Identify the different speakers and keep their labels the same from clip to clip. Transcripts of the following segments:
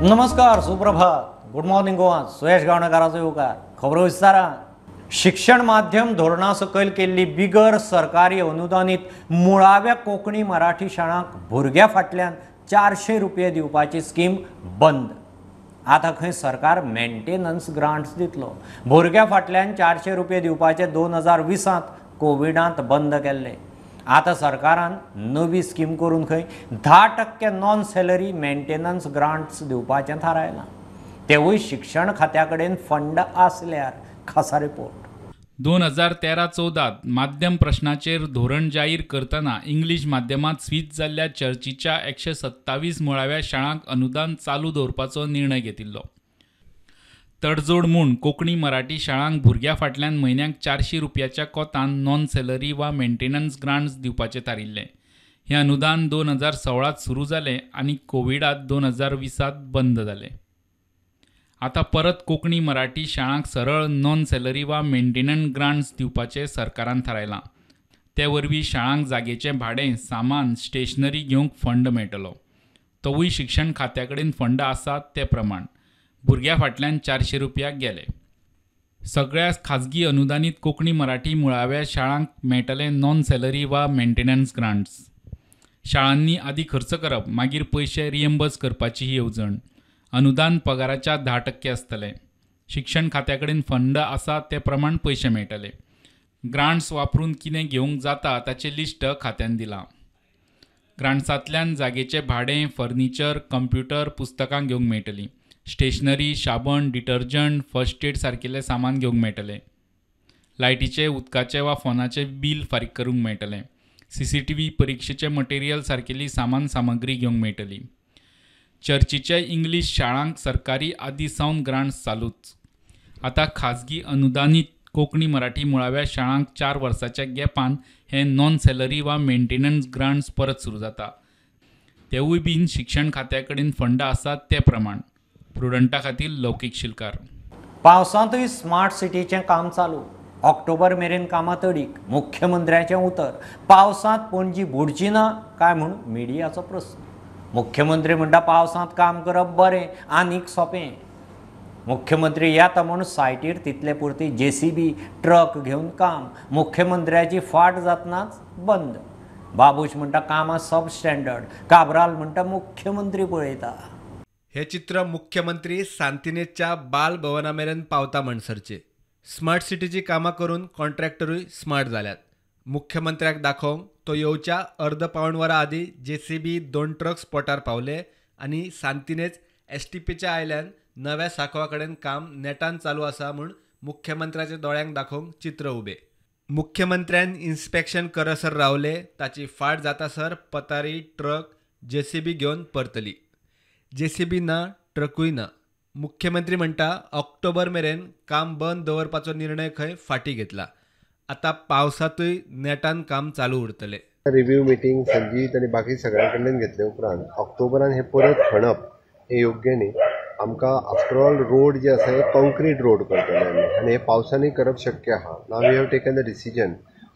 Speaker 1: नमस्कार, सुप्रभात, good morning Goa. Suyash गावणेकाराचो येवकार. खबरो विस्तारान. शिक्षण माध्यम धोरणा सकयल केल्ली बिगर सरकारी अनुदानीत मुळाव्या कोंकणी मराठी शाळांक भुरग्या फाटल्यान 400 रुपये दिवपाची स्कीम बंद. आता खंय सरकार मेंटेनन्स ग्रांट्स दितलो. भुरग्या फाटल्यान 400 रुपये दिवपाचे 2020त कोविडांत बंद केल्ले. आता सरकारान नवी स्कीम करून खंय 10% नॉन सॅलरी मेंटेनन्स ग्रांट्स दिवपाचें थारायलां. तेवूय शिक्षण खात्या कडेन फंड आसल्यार. खासा रिपोर्ट.
Speaker 2: 2013-14 माध्यम प्रश्नाचेर धोरण जाहीर करतना इंग्लीश माध्यमांत स्वीच जाल्ल्या चर्चीच्या 127 मुळाव्या शाळांक अनुदान चालू दवरपाचो निर्णय घेतिल्लो. तडजोड म्हूण कोंकणी मराठी शाळांक भुरग्या फाटल्यान म्हयन्याक 400 रुपयाच्या कोतान नॉन सॅलरी वा मेंटेनन्स ग्रांट्स दिवपाचें थारिल्लें. हें अनुदान 2016त सुरू जालें आनी कोविडांत 2020त बंद जालें. आता परत कोंकणी मराठी शाळांक सरळ नॉन सॅलरी वा मेंटेनन्स ग्रांट्स दिवपाचें सरकारान थारायलां. ते वरवीं शाळांक जागेचें भाडें, सामान, स्टेशनरी घेवंक फंड मेळटलो. तोवूय शिक्षण खात्या कडेन फंड आसात ते प्रमाण. भुरग्या फाटल्यान 400 रुपया गेले. सगळ्या खाजगी अनुदानीत कोंकणी मराठी मुळाव्या शाळांक मेळटले नॉन सॅलरी वा मेंटेनन्स ग्रांट्स. शाळांनी आदी खर्च करप, मागीर पयशे रिएम्बर्स करपाची ही येवजण. अनुदान पगाराच्या 10% आसतलें. शिक्षण खात्या कडेन फंड आसा ते प्रमाण पयशे मेळटले. ग्रांट्स वापरून कितें घेवंक जाता ताचें लिस्ट खात्यान दिलां. ग्रांट्सांतल्यान जागेचें भाडें, फर्निचर, कंप्युटर, पुस्तकां घेवंक मेळटलीं. स्टेशनरी, शाबण, डिटर्जंट, फर्स्ट एड सारकिल्लें सामान घेवंक मेळटलें. लायटीचें, उदकाचें वा फोनाचें बील फारीक करूंक मेळटलें. CCTV, परिक्षेचें मटेरियल सारकिल्ली सामान सामग्री घेवंक मेळटली. चर्चीचे इंग्लीश शाळांक सरकारी आदी सावन ग्रांट्स चालूच. आता खाजगी अनुदानीत कोंकणी मराठी मुळाव्या शाळांक 4 वर्साच्या गॅपान हे नॉन सॅलरी वा मेंटेनन्स ग्रांट्स परत सुरू जाता. तेवूय बीन शिक्षण खात्या कडेन फंड आसात ते प्रमाण. प्रुडंटा खातीर लौकीक शिलकार.
Speaker 1: पावसांतूय स्मार्ट सिटीचें काम चालू. ऑक्टोबर मेरेन कामां तडीक. मुख्यमंत्र्याचें उतर. पावसांत पणजी बुडची ना काय म्हूण मिडियाचो प्रस्न. मुख्यमंत्री म्हणटा पावसांत काम करप बरें आनीक सोंपें. मुख्यमंत्री येता म्हूण सायटीर तितले पुरती JCB ट्रक घेवन काम. मुख्यमंत्र्याची फाट जातनाच बंद. बाबूश म्हणटा कामां सब स्टँडर्ड. काब्राल म्हणटा मुख्यमंत्री पळयता.
Speaker 3: हे चित्र मुख्यमंत्री सांतिनेजच्या बाल भवना मेरेन पावता म्हणसरचे. स्मार्ट सिटीची कामां करून कॉन्ट्रॅक्टरूय स्मार्ट जाल्यात. मुख्यमंत्र्याक दाखोवंक तो येवच्या अर्द पावण वरां आदीं JCB 2 ट्रक स्पॉटार पावले आनी सांतिनेज STPच्या आयल्यान नव्या सांखवा कडेन काम नेटान चालू आसा म्हूण मुख्यमंत्र्याच्या दोळ्यांक दाखोवंक चित्र उबें. मुख्यमंत्र्यान इन्स्पेक्शन करसर रावले. ताची फाट जातासर पतारी, ट्रक, JCB घेवन परतली. JCB ना, ट्रकूय ना. मुख्यमंत्री म्हणटा ऑक्टोबर मेरेन काम बंद दवरपाचो निर्णय खंय फाटीं घेतला. आता पावसांतूय नेटान काम चालू उरतलें.
Speaker 4: रिव्ह्यू मिटींग संजीत आनी बाकी सगळ्यां कडल्यान घेतले उपरांत ऑक्टोबरान हे परत खणप हे योग्य न्ही. आमकां आफ्टर ऑल रोड जे आसा हे कॉन्क्रीट रोड करतले आमी आनी हे पावसांनी करप शक्य आहा. Now we have taken the decision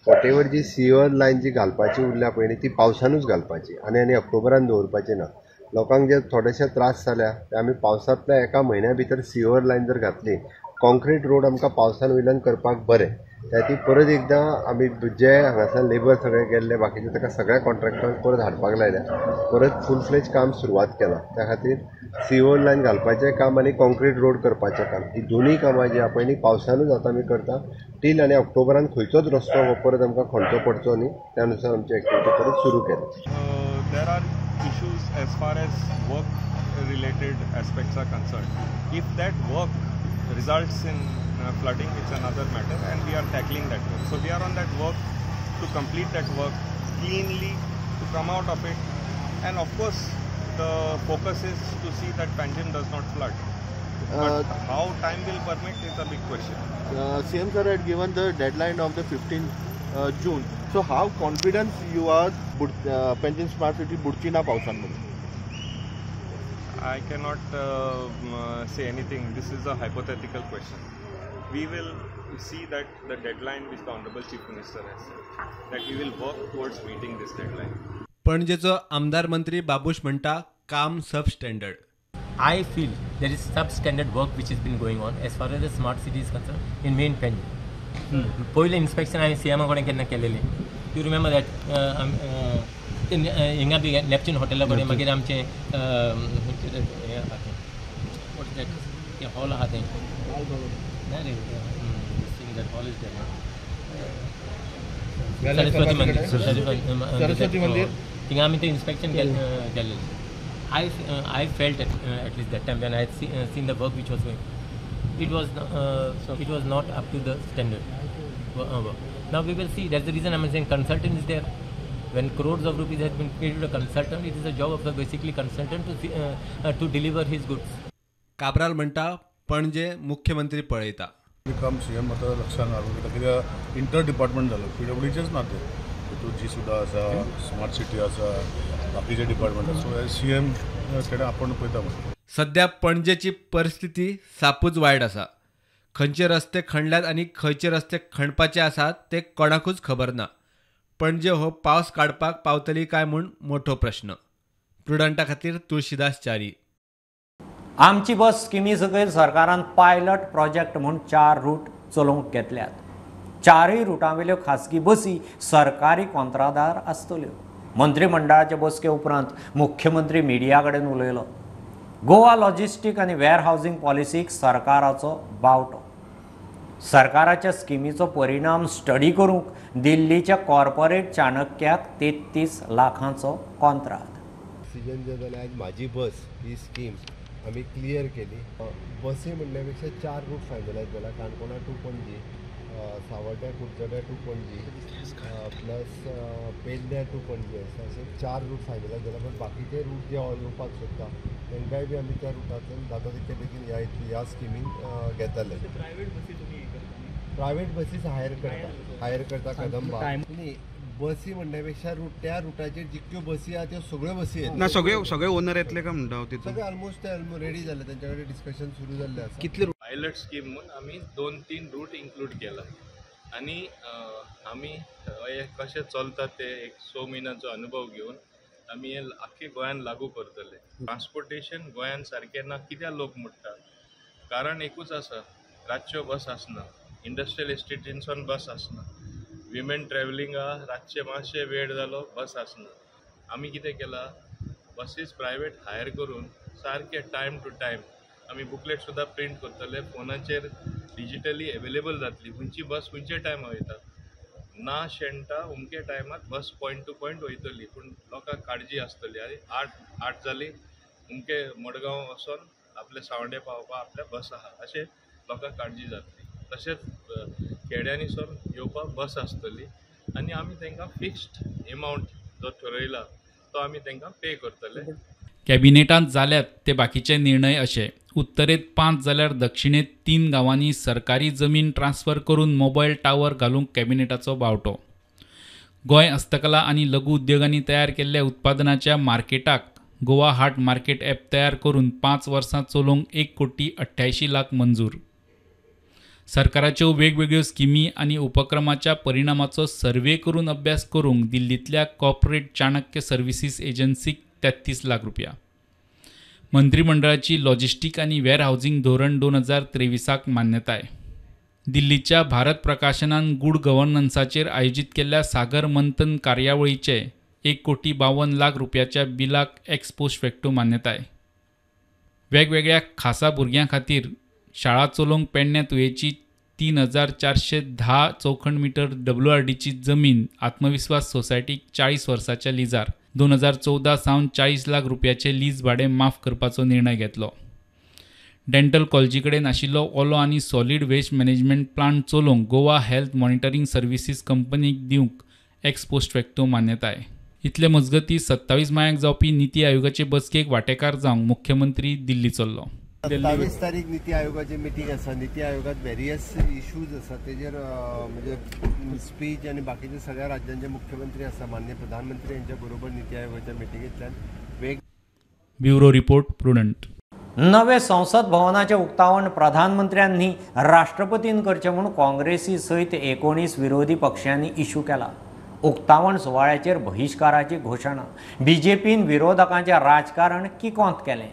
Speaker 4: whatever जी सीवर लायन जी घालपाची उरल्या पळय ती पावसानूच घालपाची आनी ऑक्टोबरान दवरपाची ना. लोकांक जे थोडेशे त्रास जाल्या ते आमी पावसांतल्या एका म्हयन्या भितर सीवर लायन जर घातली, कॉन्क्रीट रोड आमकां पावसान वयल्यान करपाक बरें. त्याती परत एकदां आमी जे हांगासर लेबर सगळे गेल्ले बाकीचे ताका सगळ्या कॉन्ट्रॅक्टरांक परत हाडपाक लायल्या. परत फूल फ्लेज काम सुरवात केलां. त्या खातीर सीवर लायन घालपाचें काम आनी कॉन्क्रीट रोड करपाचें काम ही दोनूय कामां जी आहा पळय पावसानूच आतां आमी करता. टील आनी ऑक्टोबरान खंयचोच रस्तो हो परत आमकां खणचो पडचो न्ही. त्या अनुसार आमची एक्टिविटी परत सुरू केली.
Speaker 5: Issues as far as work related aspects are concerned. If that work results in flooding, it's another matter and we are tackling that work. So we are on that work to complete that work cleanly, to come out of it, and of course the focus is to see that Panjim does not flood. But how time will permit is a big question.
Speaker 6: CM sir had given the deadline of the 15th June. So how confident you are Panjim Smart City बुडची ना पावसांमध्ये?
Speaker 5: I cannot say anything. This is a hypothetical question. We will see that the deadline which the Honorable Chief Minister has said, that we will work towards meeting this deadline.
Speaker 3: पणजेचो आमदार मंत्री बाबूश म्हणटा काम सब standard.
Speaker 7: I feel there is substandard work which has been going on as far as the smart city is concerned in main Panjim. पहिले inspection हांवें सीएमा कडेन केन्ना केलेलें. You remember that हिंगा बी नॅपच्यून हॉटेला कडेन मागीर आमचें हॉल आहा थंय ना रे दॅट हॉल इज सरस्वती मंदिर सरस्वती मंदिर थिंगा आमी तें inspection केलेलें. I felt at least that time when I had seen the work which was going, it was not up to the standard. Now we will see. That's the reason I'm saying consultant is there. When crores of rupees has been paid to a consultant, it is the job of the basically consultant to deliver his goods.
Speaker 3: Cabral म्हणटा पणजे मुख्यमंत्री पळयता.
Speaker 8: काम CM आतां लक्षांत हाडून कित्याक inter department जालो PWDचेच ना ते जी सुद्दां आसा स्मार्ट सिटी आसा बाकीचे डिपार्टमेंट आसा सो सीएम कडेन आपण पळयता म्हणून.
Speaker 3: सध्या पणजेची परिस्थिती सापूच वायट आसा. खंयचे रस्ते खणल्यात आनी खंयचे रस्ते खणपाचे आसात ते कोणाकूच खबर ना. पणजे हो पावस काडपाक पावतली काय म्हूण मोठो प्रश्न. प्रुडंटा खातीर तुळशीदास च्यारी.
Speaker 1: आमची बस स्किमी सकयल सरकारान पायलट प्रोजेक्ट म्हूण 4 रूट चलोवंक घेतल्यात. 4य रुटांवयल्यो खासगी बसी सरकारी कंत्रादार आसतल्यो. मंत्रिमंडळाचे बसके उपरांत मुख्यमंत्री मिडिया कडेन उलयलो. गोवा लॉजिस्टीक आनी वेअर हावजींग पॉलिसीक सरकाराचो बावटो. सरकाराच्या स्किमीचो परिणाम स्टडी करूंक दिल्लीच्या कॉर्पोरेट चाणक्याक 33 लाखांचो कॉन्ट्राक्ट.
Speaker 4: सीजन जे जाल्यार आज म्हाजी बस ही स्कीम आमी क्लियर केली. बसी म्हणल्या पेक्षा 4 रूट फायनलायज जाला. काणकोणा टू पणजी, सावड्ड्या कुडचड्या टू पणजी प्लस पेडण्या टू पणजी आसा. असे 4 रूट फायनलायज जाला. पण बाकीचे रूट जे येवपाक सोदता तांकांय बी आमी त्या रुटांतल्यान जाता तितके बेगीन ह्या स्किमीन घेतले. प्रायवेट बसीस हायर करता कदंबा. बसी म्हणण्यापेक्षा त्या रुटाचेर जितक्यो बसी आहा त्यो सगळ्यो बसी आहेत ना.
Speaker 9: सगळे ओनर येतले का म्हणटा हांव
Speaker 4: सगळे ऑलमोस्ट रेडी जाले. त्यांच्या कडेन डिस्कशन सुरू जाल्लें आसा.
Speaker 9: कितले
Speaker 5: पायलट स्कीम म्हणून आम्ही 2-3 रूट इन्क्लूड केला आणि आम्ही हे कशें चलता ते एक 6 म्हयन्याचो अनुभव घेवन आमी हे आख्खे गोंयान लागू करतले. ट्रान्सपोर्टेशन गोंयान सारकें ना. कित्याक लोक म्हणटा कारण एकूच आसा, रातच्यो बस आसना, इंडस्ट्रियल एस्टेटींतसून बस आसना, विमेन ट्रॅव्हलिंगा रातचे मातशे वेळ जालो बस आसना. आमी कितें केला बसीस प्रायवेट हायर करून सारके टायम टू टायम आमी बुकलेट सुद्दां प्रिंट करतले. फोनाचेर डिजिटली अवेलेबल जातली खंयची बस खंयचे टायम वयता. ना शेणटा उमके टायमात बस पॉयंट टू पॉयंट वयतली. पूण लोकांक काळजी आसतली. अरे 8 जाली उमके मडगांव वचोन आपले सावंडे पावपा आपल्या बस आहा अशें लोकांक काळजी जातली. तशेंच खेड्यांनीसून येवपाक बस आसतली आनी आमी तांकां फिक्स्ड एमावंट जो ठरयला तो आमी तांकां पे करतले.
Speaker 2: कॅबिनेटांत जाल्यात ते बाकीचे निर्णय अशे. उत्तरेत 5 जाल्यार दक्षिणेत 3 गांवांनी सरकारी जमीन ट्रान्स्फर करून मोबायल टावर घालूंक कॅबिनेटाचो बावटो. गोंय हस्तकला आनी लघु उद्योगांनी तयार केल्ल्या उत्पादनाच्या मार्केटाक गोवा हाट मार्केट ॲप तयार करून 5 वर्सां चलोवंक 1,88 लाख मंजूर. सरकाराच्यो वेगवेगळ्यो स्किमी आनी उपक्रमाच्या परिणामाचो सर्वे करून अभ्यास करूंक दिल्लींतल्या कॉर्पोरेट चाणक्य सर्व्हिसीस एजन्सीक 33 लाख रुपया. मंत्रिमंडळाची लॉजिस्टीक आनी वेअर हावजींग धोरण 2023 मान्यताय. दिल्लीच्या भारत प्रकाशनान गुड गव्हर्नन्साचेर आयोजीत केल्ल्या सागर मंथन कार्यावळीचे 1,52 लाख रुपयाच्या बिलाक एक्स पोस्ट फॅक्टो मान्यताय. वेगवेगळ्या खासा भुरग्यां खातीर शाळा चलोवंक पेडण्या तुयेची 3,410 चौखंड मिटर WRDची जमीन आत्मविश्वास सोसायटीक 40 वर्साच्या लिजार 2014 सावन 40 लाख रुपयाचे लीज भाडें माफ करपाचो निर्णय घेतलो. डेंटल कॉलेजी कडेन आशिल्लो ओलो आनी सॉलिड वेस्ट मॅनेजमेंट प्लांट चलोवंक गोवा हेल्थ मॉनिटरींग सर्व्हिसीस कंपनीक दिवंक एक्स पोस्ट फॅक्टो मान्यताय. इतले मजगती 27 मायाक जावपी निती आयोगाचे बसकेक वांटेकार जावंक मुख्यमंत्री दिल्ली चल्लो.
Speaker 4: 27 तारीख नीती आयोगाची मिटींग आसा. नीती आयोगात वेरियस इश्यूज आसा तेजेर म्हणजे स्पीच आनी बाकीचे सगळ्या राज्यांचे मुख्यमंत्री आसा माननीय प्रधानमंत्री यांच्या बरोबर नीती आयोगाच्या मिटींगेंतल्यान
Speaker 2: ब्युरो रिपोर्ट प्रुडंट.
Speaker 1: नवे संसद भवनाचे उक्तावण प्रधानमंत्र्यांनी राष्ट्रपतीन करचे म्हणून काँग्रेसी सयत 19 विरोधी पक्षांनी इश्यू केला. उक्तावण सुवाळ्याचेर बहिष्काराची घोशणा. बीजेपीन विरोधकांचे राजकारण किकोंत केलें.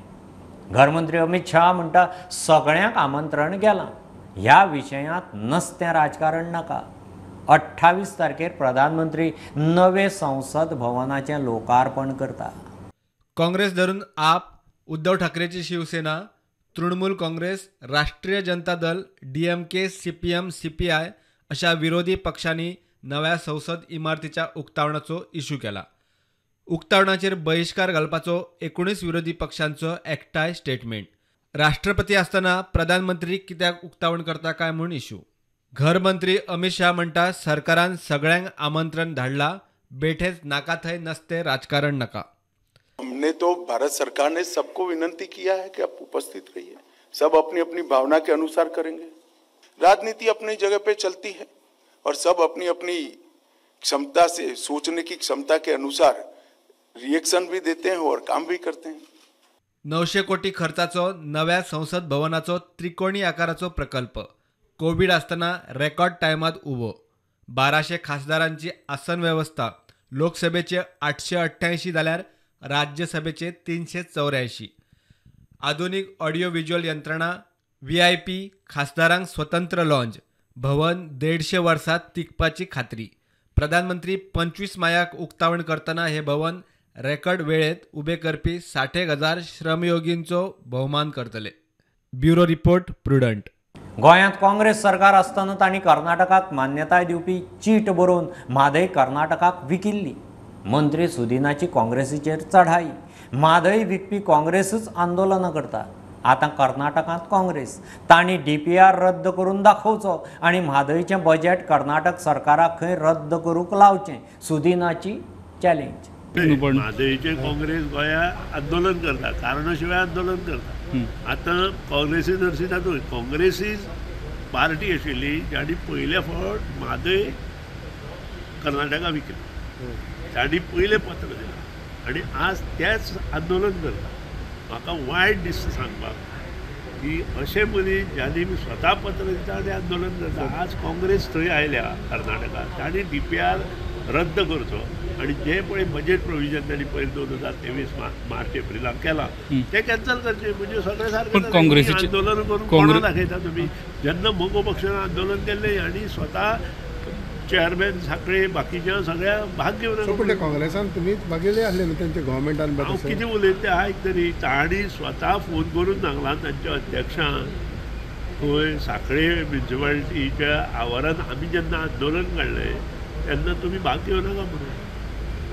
Speaker 1: घरमंत्री अमित शहा म्हणटा सगळ्यांक आमंत्रण गेलां, ह्या विशयांत नसतें राजकारण नाका. 28 तारखेर प्रधानमंत्री नवे संसद भवनाचें लोकार्पण करता.
Speaker 3: काँग्रेस धरून आप, उद्धव ठाकरेची शिवसेना, तृणमूल काँग्रेस, राष्ट्रीय Janata Dal, DMK, CPM, CPI अशा विरोधी पक्षांनी नव्या संसद इमारतीच्या उक्तावणाचो इशू केला. उक्तावणाचेर बहिष्कार घालपाचो 19 विरोधी पक्षांचो एकठांय स्टेटमेंट. राष्ट्रपती आसतना प्रधानमंत्री कित्याक उक्तावण करता काय म्हूण इशू. घर मंत्री अमित शहा म्हणटा सरकारान सगळ्यांक आमंत्रण धाडला, बेठेच नाका थंय नसते राजकारण नाका.
Speaker 10: हमने तो भारत सरकार ने सबको विनंती किया है कि आप उपस्थित रहिए, सब अपनी अपनी भावना के अनुसार करेंगे. राजनीति अपनी जगह पे चलती है और सब अपनी अपनी क्षमता से, सोचने की क्षमता के अनुसार रिएक्शन भी देते हैं और काम भी करते हैं.
Speaker 3: 900 कोटी खर्चाचो नव्या संसद भवनाचो त्रिकोणी आकाराचो प्रकल्प कोविड असताना रेकॉर्ड टायमात उबो. 1200 खासदारांची आसन व्यवस्था. लोकसभेचे 888 जाल्यार राज्यसभेचे 384. आधुनिक ऑडिओ व्हिज्युअल यंत्रणा, VIP, खासदारांक स्वतंत्र लॉन्ज. भवन 150 वर्सात टिकपाची खात्री. प्रधानमंत्री 25 मायाक उक्तावण करतना हे भवन रेकॉर्ड वेळेत उबे करपी 60,000 श्रमयोगींचो भोवमान करतले. Bureau report, prudent.
Speaker 1: गोंयांत काँग्रेस सरकार आसतना तांणी कर्नाटकाक मान्यताय दिवपी चीट बरोवन म्हादय कर्नाटकाक विकिल्ली. मंत्री सुदिनाची काँग्रेसीचेर चढाई. म्हादय विकपी काँग्रेसच आंदोलनां करता. आतां कर्नाटकांत काँग्रेस. तांणी DPR रद्द करून दाखोवचो आनी म्हादयचें बजेट कर्नाटक सरकाराक खंय रद्द करूंक लावचें. सुदिनाची चॅलेंज.
Speaker 11: म्हादयचे काँग्रेस गोंयांत आंदोलन करता, कारणा शिवाय आंदोलन करता. आतां काँग्रेसी धरशी तातूंत काँग्रेसी पार्टी आशिल्ली जाणी पयले फावट म्हादय कर्नाटका विकली. तांणी पयलें पत्र दिलां आनी आज तेच आंदोलन करता. म्हाका वायट दिसता सांगपाक की अशे मनीस ज्यांनी स्वता पत्र दिता आनी आंदोलन करता. आज काँग्रेस थंय आयल्या कर्नाटकात. तांणी DPR रद्द करचो आनी जे पळय बजेट प्रोविजन तांणी पयलीं 2023 मार्च एप्रिलाक केला ते कॅन्सल करचे. म्हणजे सगळे सारकें आंदोलन करून कोणाक दाखयता तुमी. जेन्ना मोगो पक्षान आंदोलन केल्लें आनी स्वता चेअरमॅन साखळे बाकीच्या सगळ्या भाग घेवन
Speaker 8: काँग्रेसान तुमी मागीर आहले न्हू तेंच्या गव्हर्मेंटान.
Speaker 11: हांव कितें उलयता तें आयक तरी. तांणी स्वता फोन करून सांगलां तांच्या अध्यक्षांक खंय साखळे म्युनिसिपालिटीच्या आवारांत आमी जेन्ना आंदोलन काडलें तेन्ना तुमी भाग घेवं नाका म्हणून.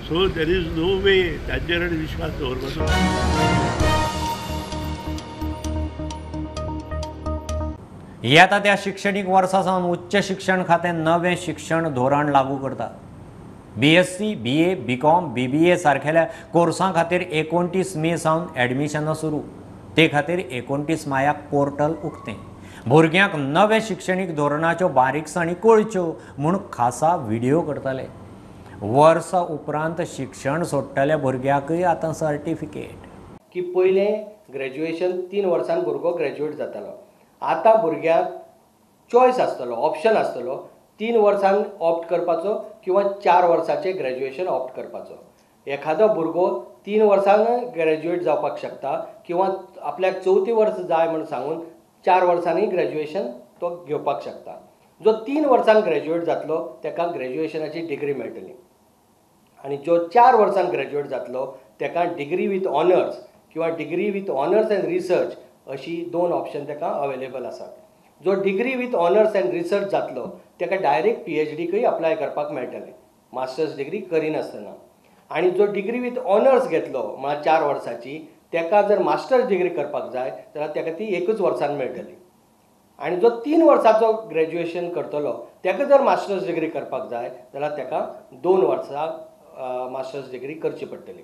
Speaker 11: सो देर इज नो वे तांचेर आनी विश्वास दवरपाचो.
Speaker 1: येता त्या शिक्षणीक वर्सा सावन उच्च शिक्षण खातें नवें शिक्षण धोरण लागू करता. BSc, BA, BCom, BBA सारखेल्या कोर्सां खातीर 29 मे सावन एडमिशनां सुरू. ते खातीर 29 मायाक पोर्टल उक्तें. भुरग्यांक नवे शिक्षणीक धोरणाच्यो बारीकसाणी कळच्यो म्हूण खासा व्हिडिओ करतले. वर्सा उपरांत शिक्षण सोडटल्या भुरग्याकय आतां सर्टिफिकेट.
Speaker 12: की पयलें ग्रॅज्युएशन 3 वर्सांन भुरगो ग्रॅज्युएट जातालो. आतां भुरग्याक चॉयस आसतलो, ऑप्शन आसतलो 3 वर्सांन ऑप्ट करपाचो किंवा 4 वर्साचें ग्रॅज्युएशन ऑप्ट करपाचो. एखादो भुरगो 3 वर्सांन ग्रॅज्युएट जावपाक शकता किंवा आपल्याक 4थी वर्स जाय म्हूण सांगून 4 वर्सांनी ग्रॅज्युएशन तो घेवपाक शकता. जो 3 वर्सांन ग्रॅज्युएट जातलो ताका ग्रॅज्युएशनाची डिग्री मेळटली आनी जो 4 वर्सांन ग्रॅज्युएट जातलो ताका डिग्री विथ ऑनर्स किंवा degree with honours end research अशी 2 ऑप्शन ताका अवेलेबल आसात. जो degree with honours end research जातलो ताका डायरेक्ट PhDकय अप्लाय करपाक मेळटलें मास्टर्स डिग्री करिनासतना. आनी जो डिग्री विथ ऑनर्स घेतलो म्हळ्यार 4 वर्साची ताका जर मास्टर्स डिग्री करपाक जाय जाल्यार ताका ती 1 वर्सान मेळटली. आनी जो 3 वर्साचो ग्रॅज्युएशन करतलो ताका जर मास्टर्स डिग्री करपाक जाय जाल्यार ताका 2 वर्सां मास्टर्स डिग्री करची पडटली.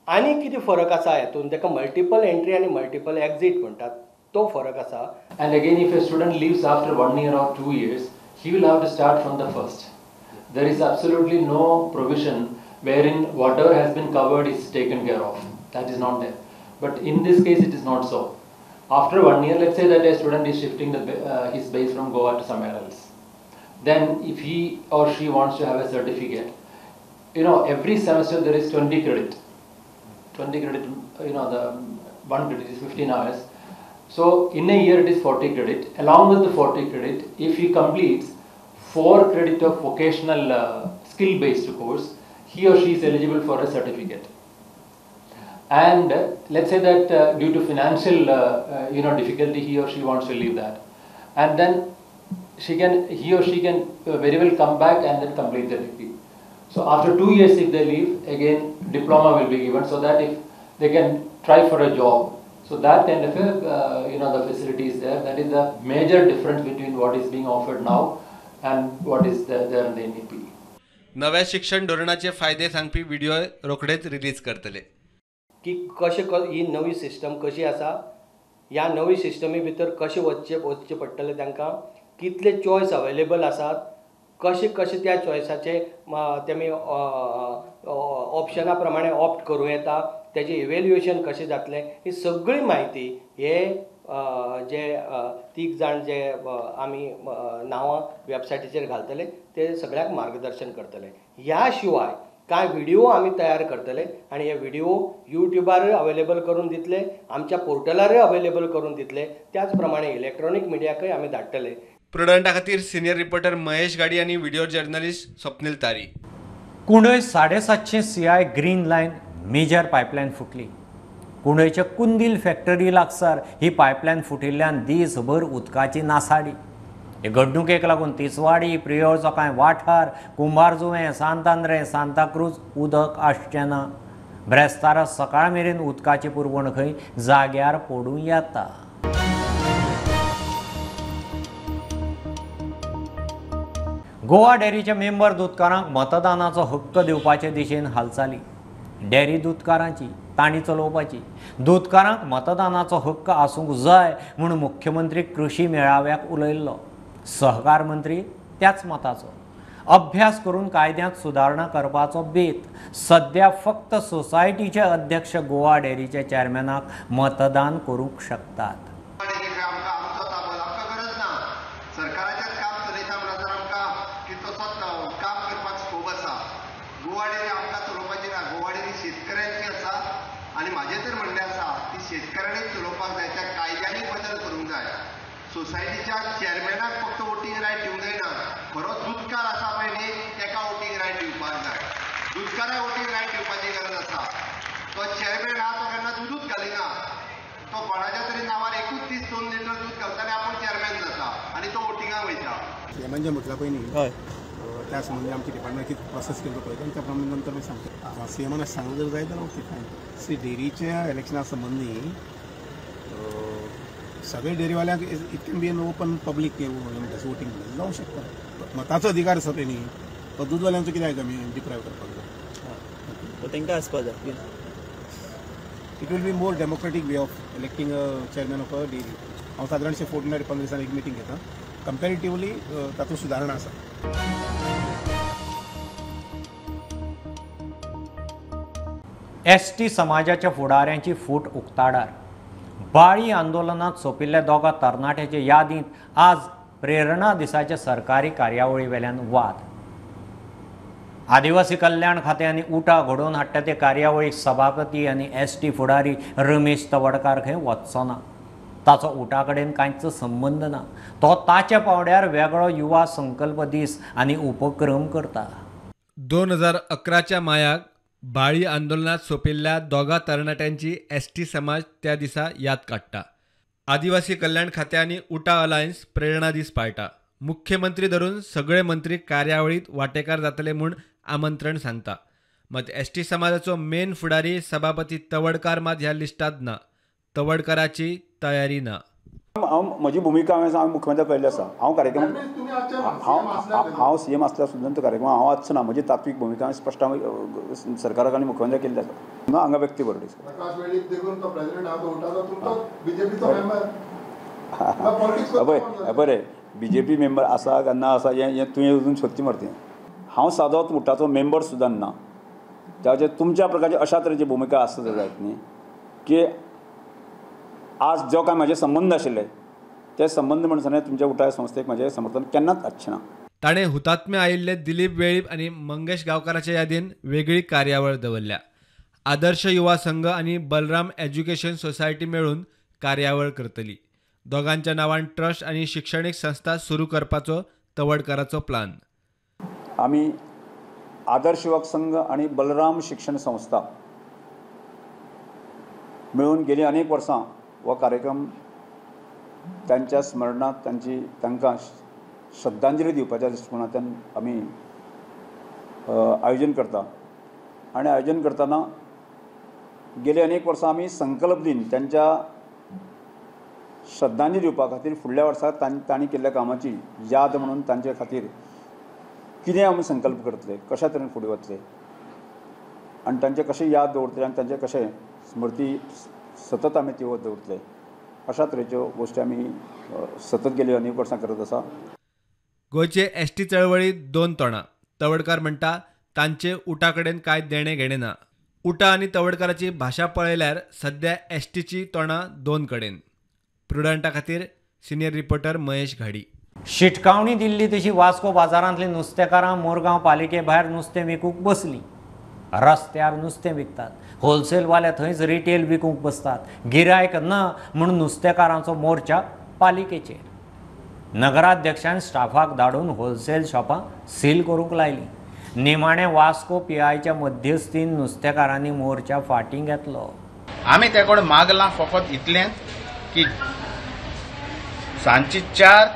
Speaker 12: आनी कितें फरक आसा हेतून ताका मल्टिपल एंट्री आनी मल्टिपल एक्झिट म्हणटात तो फरक आसा.
Speaker 13: And again, if a student leaves after 1 year or 2 years, he will have to start from the first. There is absolutely no provision wherein whatever has been covered is taken care of. That is not there. But in this case, it is not so. After 1 year, let's say that a student is shifting his base from Goa to somewhere else. Then if he or she wants to have a certificate, every semester there is 20 credit. 20 credit, the one credit is 15 hours. So in a year it is 40 credit. Along with the 40 credit, if he completes 4 credit of vocational skill-based course, he or she is eligible for a certificate. And let's say that due to financial difficulty, he or she wants to leave that, and then he or she can very well come back and then complete the degree. So after 2 years, if they leave, again diploma will be given, so that if they can try for a job. So that kind of the facility is there. That is the major difference between what is being offered now and what is there in the NEP.
Speaker 3: नव्या शिक्षण धोरणाचे फायदे सांगपी video रोखडेच release करतले
Speaker 12: की कशें ही नवी सिस्टम कशी आसा, ह्या नवी सिस्टमी भितर कशें वचचें पडटलें तांकां, कितले चॉयस अवेलेबल आसात, कशें त्या चॉयसाचे तेमी ऑप्शना प्रमाणे ऑप्ट करूं येता, तेजें इवेल्युएशन कशें जातलें, ही सगळी म्हायती हे जे 3 जाण जे आमी नांवां वेबसायटीचेर घालतले ते सगळ्याक मार्गदर्शन करतले. ह्या शिवाय कांय व्हिडिओ आमी तयार करतले आनी हे व्हिडिओ युट्यूबार अवेलेबल करून दितले, आमच्या पोर्टलार अवेलेबल करून दितले, त्याच प्रमाणे इलेक्ट्रॉनिक मिडियाकय आमी धाडटले.
Speaker 3: प्रुडंटा खातीर सिनियर रिपोर्टर महेश गाडी आनी video journalist Swapnil Tari.
Speaker 1: Kundai 750 CI green lion major pipeline फुटली. कुंडयच्या कुंदील फॅक्टरी लागसार ही पायपलायन फुटिल्ल्यान दीसभर उदकाची नासाडी. हे घडणुकेक लागून तिसवाडी, प्रियोळचो कांय वाठार, कुंभारजुवें, सांतांद्रे, सांताक्रूज उदक आसचें ना. ब्रेस्तारा सकाळ मेरेन उदकाची पुरवण खंय जाग्यार पडूं येता. गोवा डेअरीच्या मेंबर दूधकारांक मतदानाचो हक्क दिवपाचे दिशेन हालचाली. डेअरी दूधकारांची ताणी चलोवपाची. दूधकारांक मतदानाचो हक्क आसूंक जाय म्हूण मुख्यमंत्री कृषी मेळाव्याक उलयल्लो. सहकार मंत्री त्याच मताचो. अभ्यास करून कायद्यांत सुदारणा करपाचो बेत. सध्या फक्त सोसायटीचे अध्यक्ष गोवा डेअरीचे चेअरमॅनाक मतदान करूंक शकतात.
Speaker 14: आणि माझे तर म्हणणे असा की शेतकऱ्यांनी चलोवपाक जाय, त्या कायद्यांनी बदल करूंक जाय. सोसायटीच्या चेअरमॅनाक फक्त वोटींग रायट दिवंक जायना, खरो दूधकार आसा पळय न्ही तेका वोटींग रायट दिवपाक जाय. दूधकाराक वोटींग रायट दिवपाची गरज आसा. तो चेअरमॅन आहा तो केन्ना दूदूच घालिना, तो कोणाच्या तरी नांवार 31-2 लिटर दूध घालता आनी आपूण चेअरमॅन जाता आनी तो वोटिंगाक वयता.
Speaker 15: म्हणजे म्हटलं पळय त्या संबंधी आमची डिपार्टमेंट किती प्रोसेस केलो पळय त्या प्रमाणे नंतर मी सांगतो. सीएमान सांगू जर जाय जाल्यार ओके फायन. सी डेअरीच्या इलेक्शना संबंधी सगळे डेअरीवाल्यांक it can be an open public voting जावं शकता. मताचो अधिकार आसा पळय न्ही, तो दूधवाल्यांचो कित्याक आमी डिप्रायव करपाक जाय.
Speaker 16: तांकां आसपाक जाय.
Speaker 15: It will be more democratic way of electing chairman of a dairy. हांव सादारणशे 15 दिसांनी एक मिटींग घेता. कंपॅरेटिवली तातूंत सुदारणा आसा.
Speaker 1: ST समाजाच्या फुडाऱ्यांची फूट उक्ताडार. बाळी आंदोलनात सोंपिल्ल्या दोगा तरणाट्याचे यादींत आज प्रेरणा दिसाचे सरकारी कार्यावळी वेल्यान वाद. आदिवासी कल्याण खात्याने उठा घडोवन हाडटा ते कार्यावळीक सभापती आनी ST फुडारी रमेश तवडकार खंय वचचो ना. ताचो उठा कडेन कांयच संबंद ना. तो ताच्या पावड्यार वेगळो युवा संकल्प दीस आनी उपक्रम करता.
Speaker 3: 2011च्या मायाक बाळी आंदोलनात सोंपिल्ल्या दोगा तरणाट्यांची ST समाज त्या दिसा याद काडटा. आदिवासी कल्याण खात्यानी उठा अलायन्स प्रेरणा दीस पाळटा. मुख्यमंत्री धरून सगळे मंत्री कार्यावळीत वांटेकार जातले म्हूण आमंत्रण सांगता. मात ST समाजाचो मेन फुडारी सभापती तवडकार मात ह्या लिस्टांत ना. तवडकाराची तयारी ना.
Speaker 17: हांव म्हजी भुमिका हांवें मुख्यमंत्र्याक कळिल्ली आसा. हांव कार्यक्रम हांव CM आसल्या सुद्दां तो कार्यक्रम हांव वचचो ना. म्हजी तात्वीक भुमिका हांवें स्पश्ट सरकाराक आनी मुख्यमंत्र्याक केल्ली आसा. हांगा व्यक्ती बरोबर बरें BJP मेंबर आसा काय ना आसा हें तुवें अजून सोदचें मरतें. हांव सादो उठाचो मेंबर सुद्दां ना. त्या तुमच्या प्रकारची अशा तरेची भुमिका आसत जायत न्ही की आज जो काय म्हाजे संबंध आशिल्ले ते संबंध म्हणसर तुमच्या उठाय संस्थेक म्हाजें समर्थन केन्नाच आसचें ना.
Speaker 3: ताणें हुतात्मे आयिल्ले दिलीप वेळीप आनी मंगेश गांवकाराच्या यादीन वेगळी कार्यावळ दवरल्या. आदर्श युवा संघ आणि बलराम एज्युकेशन सोसायटी मेळून कार्यावळ करतली. दोगांच्या नांवान ट्रस्ट आणि शिक्षणीक संस्था सुरू करपाचो तवडकराचो प्लान.
Speaker 17: आम्ही आदर्श युवक संघ आणि बलराम शिक्षण संस्था मिळून गेली अनेक वर्सां हो कार्यक्रम त्यांच्या स्मरणात तांकां श्रद्धांजली दिवपाच्या दृश्टिकोनांतल्यान आमी आयोजन करता. आणि आयोजन करतना गेली अनेक वर्सां आमी संकल्प दिन त्यांच्या श्रद्धांजली दिवपा खातीर फुडल्या वर्सा तांणी केल्ल्या कामाची याद म्हणून तांचे खातीर कितें आमी संकल्प करतले, कशा तरेन फुडें वतले आनी तांचे कशें याद दवरतले आनी तांचे कशें स्मृती सतत आमी त्यो दवरतले, अशा तरेच्यो गोश्टी आमी सतत गेली अनेक वर्सां करत आसा.
Speaker 3: गोंयचे एसटी चळवळीत 2 तोणां. तवडकार म्हणटा तांचे उटा कडेन कांय देणे घेणे ना. उटा आनी तवडकाराची भाशा पळयल्यार सध्या एसटीची तोणां 2 कडेन. प्रुडंटा खातीर सिनियर रिपोर्टर महेश घाडी.
Speaker 1: शिटकावणी दिल्ली तशी वास्को बाजारांतली नुस्तेकारां मोरगांव पालिके भायर नुस्तें विकूंक बसलीं. रस्त्यार नुस्तें विकतात, होलसेलवाले थंयच रिटेल विकूंक बसतात. गिरायक ना म्हणून नुस्तेकारांचो मोर्चा पालिकेचेर. नगराध्यक्षान स्टाफाक धाडून होलसेल शॉपां सील करूंक लायली. निमाणे वास्को पीआयच्या मध्यस्थीन नुस्तेकारांनी मोर्चा फाटीं घेतलो.
Speaker 16: आमी ते कडेन मागलां फकत इतलेंच की सांजची 4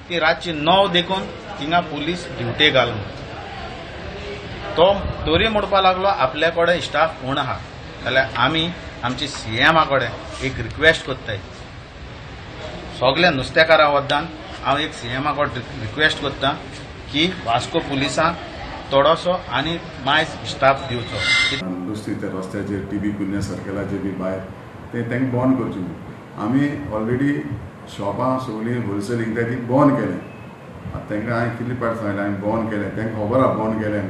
Speaker 16: ती रातची 9 देखून थिंगा पुलीस ड्युटी घालून. तो तोरी म्हणपा लागलो आपल्या कडेन स्टाफ उण आहा जाल्यार आमी आमची सीएमा कडेन एक रिक्वेस्ट करताय. सगळ्या नुस्तेकारां वद्दान हांव एक सीएमा कडेन रिक्वेस्ट करता की वास्को पुलिसांक थोडोसो आनी मायज स्टाफ दिवचो.
Speaker 18: नुस्तें ते रस्त्याचेर टीबी कुन्या सर्कलाचेर बी भायर ते तांकां बंद करचें. आमी ऑलरेडी शॉपां सगळीं होलसेल विकताय ती बंद केलें. तांकां हांवें कितले पाट सांगलें हांवें बंद केलें, तांकां खबर आहा बंद केलें.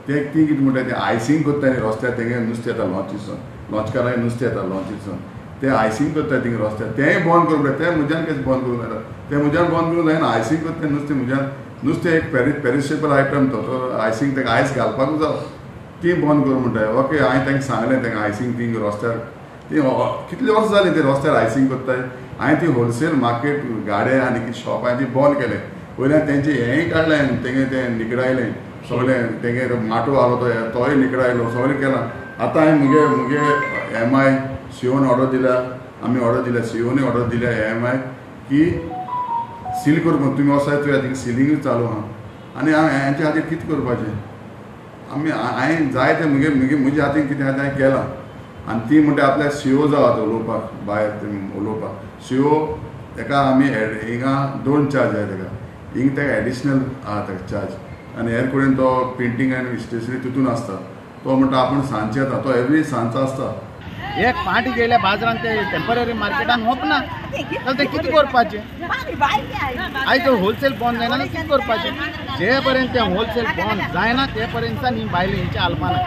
Speaker 18: ते ती कितें म्हणटा ते आयसींग करताय रस्त्यार. तेंगे नुस्तें येता लॉंचीसून, लॉंचकारांय नुस्तें येता लॉंचीसून. ते आयसींग करताय थिंगा रस्त्यार. तेंय बंद करूंक जाय. ते म्हज्यान कशें बंद करूंक जाता? ते म्हज्यान बंद करूंक जायना. आयसींग करता नुस्तें म्हज्यान. नुस्तें एक पेरिशेबल आयटम तो आयसींग ताका आयस घालपाक जाय. ती बंद करूं म्हणटाय. ओके हांवें तांकां सांगलें तांकां आयसींग थिंग रस्त्यार ती कितले वर्सां जालीं ते रस्त्यार आयसींग करताय. हांवें ती होलसेल मार्केट गाडे आनी कितें शॉप हांवें ती बंद केलें. वयल्यान तेंचें हेंय काडलें, तेंगे तें निकडायलें सगळें. तेंगे माटो आलो तोय निकडायलो सगळें केलां. आतां हांवें मुगे एमआय सीओन ऑर्डर दिल्या. आमी ऑर्डर दिल्या, सीओनी ऑर्डर दिल्या एमआय की सील करपाक. तुमी वसात चोया थिंगा सिलींग चालू आहा. आनी हांवें हेंच्या खातीर कितें करपाचें? हांवें जाय तें म्हज्या हातीन कितें आहा तें केलां. आनी ती म्हणटा आपल्याक सीओ जावं उलोवपाक भायर उलोवपाक. सीओ ताका आमी हिंगा 2 चार्ज आहाय ताका. हिंगा ताका एडिशनल आहा ताका चार्ज. आनी हेर कडेन तो पेंटींग आनी स्टेशनरी तितून आसता. तो म्हणटा आपूण सांजचे येता. तो एवरी सांजचो आसता.
Speaker 15: एक फाटी गेल्या बाजारांत ते टेम्पररी मार्केटान होपना जाल्यार ते कितें करपाचें? आयज होलसेल बंद जायना जाल्यार कितें करपाचें? जे पर्यंत ते होलसेल बंद जायना ते पर्यंत ही बायले हेंचे आलपाना.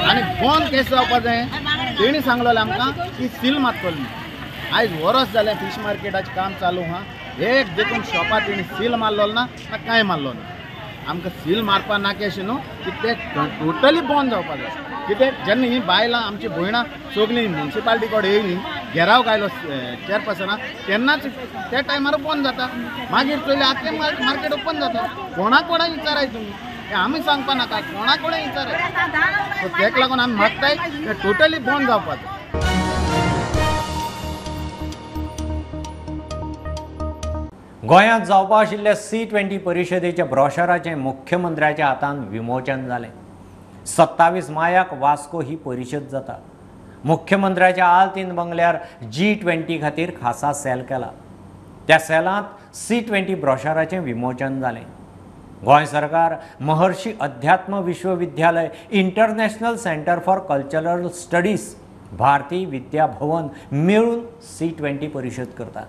Speaker 15: आनी बंद केस जावपाक जाय. तेणी सांगलेलें आमकां की सील मारतली. आयज वर्स जालें फीश मार्केटाचें काम चालू आहा. एक देखून शॉपां तेणी सील मारलेलो ना कांय मारलो ना. आमकां सील मारपा नाका अशें न्हू की ते टोटली बंद जावपाक जाय. कित्याक जेन्ना ही बायलां आमची भयणां सगळीं म्युन्सिपालिटी कडेन येयलीं, घेराव गायलो चेअरपर्सना, तेन्नाच त्या टायमार बंद जाता. मागीर चोयलें आख्खें मार्केट ओपन जाता. कोणाक विचाराय तुमी? हें आमी सांगपा नाका, कोणाक विचाराय. सो तेका लागून आमी मागताय ते टोटली बंद जावपाक जाय.
Speaker 1: गोंयांत जावपा आशिल्ल्या C20 परिशदेच्या ब्रॉशराचें मुख्यमंत्र्याच्या हातान विमोचन जालें. 27 मायाक वास्को ही परिशद जाता. मुख्यमंत्र्याच्या आल्तीन बंगल्यार G20 खातीर खासा सेल केला. त्या सेलांत C20 ब्रॉशराचें विमोचन जालें. गोंय सरकार, Maharshi Adhyatma Vishwavidyalaya, international centre for cultural studies, Bharati Vidya Bhavan मेळून C20 परिशद करतात.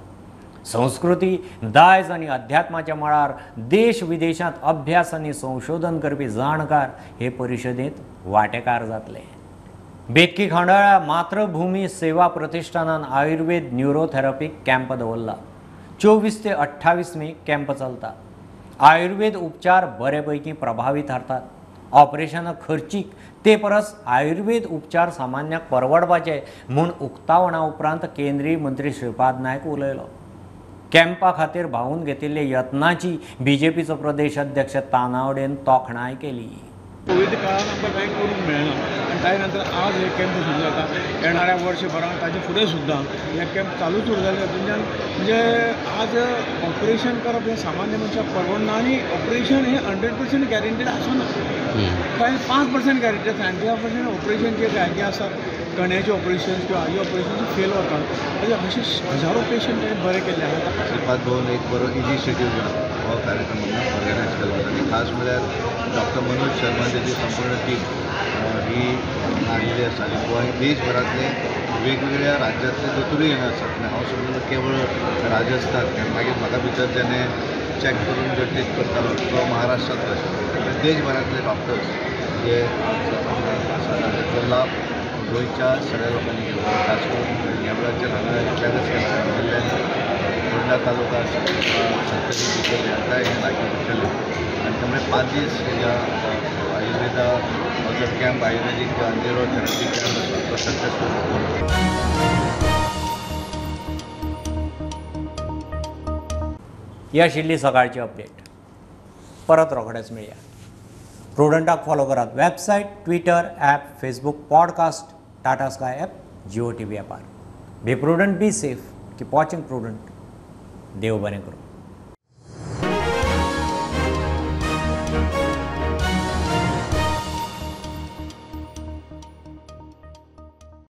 Speaker 1: संस्कृती, दायज आनी अध्यात्माच्या मळार देश विदेशांत अभ्यास आनी संशोधन करपी जाणकार हे परिशदेंत वांटेकार जातले. बेतकी खंडाळा मातृभूमी सेवा प्रतिष्ठानान आयुर्वेद न्यूरोथेरपीक कॅम्प दवरला. 24 ते 28 मे कॅम्प चलता. आयुर्वेद उपचार बरेपैकी प्रभावी थारतात. ऑपरेशनां खर्चीक ते परस आयुर्वेद उपचार सामान्याक परवडपाचे म्हूण उक्तावणा उपरांत केंद्रीय मंत्री श्रीपाद नायक उलयलो. कॅम्पा खातीर भावून घेतिल्ले यत्नाची बीजेपीचो प्रदेश अध्यक्ष तानावडेन तोखणाय केली.
Speaker 19: कोविड काळात आमकां कांय करूंक मेळना आनी ताजे नंतर आज हे कॅम्प सुरू जाता. येणाऱ्या वर्षभरात ताजे फुडें सुद्दां हे कॅम्प चालूच उरतले. हातूंतल्यान म्हणजे आज ऑपरेशन करप हें सामान्य मनशाक परवडना आनी ऑपरेशन हें 100% गॅरंटीड आसना. कांय 5% गॅरंटी आसा. 90% ऑपरेशन जे काय जे आसात कण्याचे ऑपरेशन किंवा आय ऑपरेशन फेल वतात. म्हणजे अशे हजारो पेशंट ताणें बरे केल्ले आसात.
Speaker 20: श्रीपाद भवन एक बरो इनिशिएटीव घेवन हो कार्यक्रम ऑर्गनायज केलो आनी खास म्हळ्यार डॉक्टर मनोज शर्मा तेजी संपूर्ण टीम ही आयिल्ली आसा आनी गोंय देशभरांतले वेगवेगळ्या राज्यांतले दोतोरूय हांगा आसात. हांव समजलो केवळ राजस्थान मागीर म्हाका भितर जेणे चॅक करून जो टेस्ट करतालो तो महाराष्ट्रांतलो आशिल्लो. देशभरांतले डॉक्टर्स जे ताचो लाभ गोंयच्या सगळ्या लोकांनी घेतलो. खास करून ह्या वेळाचेर हांगा इतल्यानच केला फोंडा तालुका सरकारी भितर येताय हे लागीं पडटले आनी त्यामुळे 5 दीस ह्या आयुर्वेदा हो जो camp ayurvedic neuro therapy camp आसा तो सक्सेसफूल.
Speaker 1: ही आशिल्ली सकाळची अपडेट. परत रोखडेच मेळया. प्रुडंटाक फॉलो करात website, Twitter, app, Facebook, podcast, Tata Sky app, Jio TV ॲपार. Be prudent, be safe, keep watching prudent. देव बरें करूं.